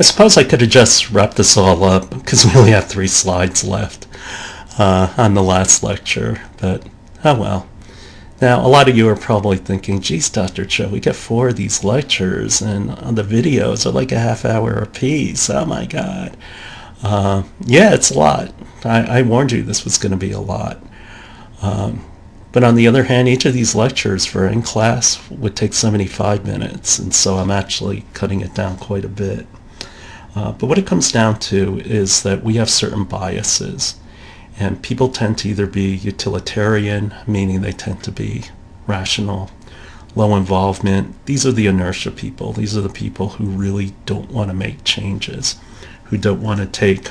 I suppose I could have just wrapped this all up because we only have 3 slides left on the last lecture, but oh well. Now, a lot of you are probably thinking, geez, Dr. Cho, we get 4 of these lectures and the videos are like a half hour apiece. Oh my God. Yeah, it's a lot. I warned you this was going to be a lot. But on the other hand, each of these lectures for in class would take 75 minutes, and so I'm actually cutting it down quite a bit. But what it comes down to is that we have certain biases, and people tend to either be utilitarian, meaning they tend to be rational, low involvement. These are the inertia people. These are the people who really don't want to make changes, who don't want to take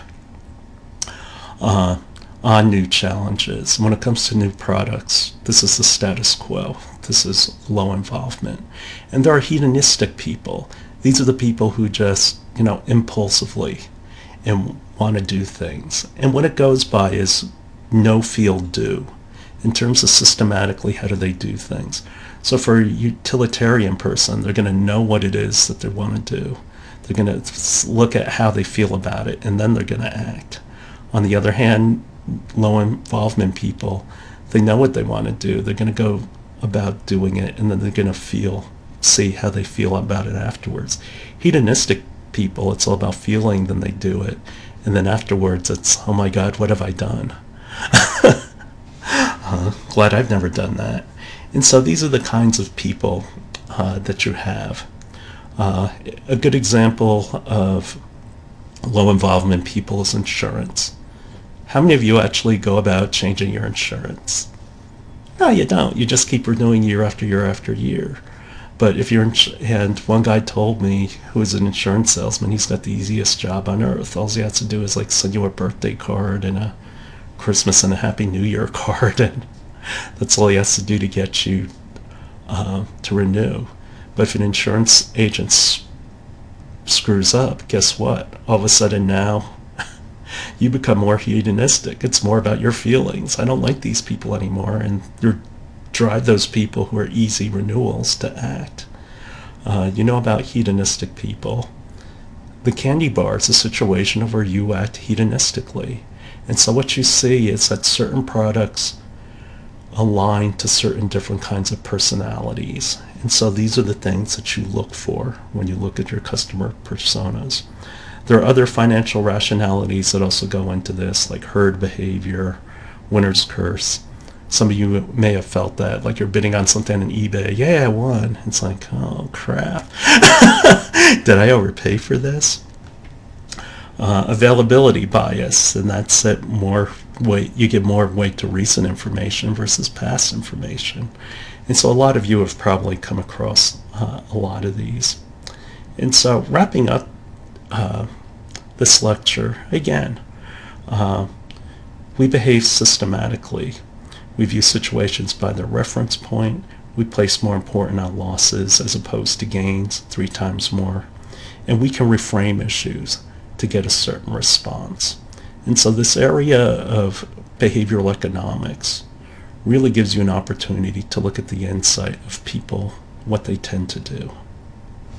on new challenges. When it comes to new products, this is the status quo. This is low involvement. And there are hedonistic people. These are the people who just, impulsively and want to do things. And what it goes by is know, feel, do. In terms of systematically, how do they do things? So for a utilitarian person, they're going to know what it is that they want to do. They're going to look at how they feel about it, and then they're going to act. On the other hand, low involvement people, they know what they want to do. They're going to go about doing it, and then they're going to see how they feel about it afterwards. Hedonistic people, it's all about feeling, then they do it, and then afterwards it's, oh my God, what have I done? Glad I've never done that. And so these are the kinds of people that you have. A good example of low involvement people is insurance. How many of you actually go about changing your insurance? No, you don't. You just keep renewing year after year after year. But if you're, and one guy told me, who is an insurance salesman, he's got the easiest job on earth. All he has to do is like send you a birthday card and a Christmas and a Happy New Year card, and that's all he has to do to get you to renew. But if an insurance agent screws up, guess what? All of a sudden now, you become more hedonistic. It's more about your feelings. I don't like these people anymore, and you drive those people who are easy renewals to act. You know about hedonistic people. The candy bar is a situation where you act hedonistically. And so what you see is that certain products align to certain different kinds of personalities. And so these are the things that you look for when you look at your customer personas. There are other financial rationalities that also go into this, like herd behavior, winner's curse. Some of you may have felt that, like you're bidding on something on eBay. Yeah, I won. It's like, oh crap. Did I overpay for this? Availability bias, and that's that more weight. You give more weight to recent information versus past information. And so a lot of you have probably come across a lot of these. And so wrapping up this lecture, again, we behave systematically. We view situations by their reference point. We place more importance on losses as opposed to gains, 3 times more. And we can reframe issues to get a certain response. And so this area of behavioral economics really gives you an opportunity to look at the insight of people, what they tend to do.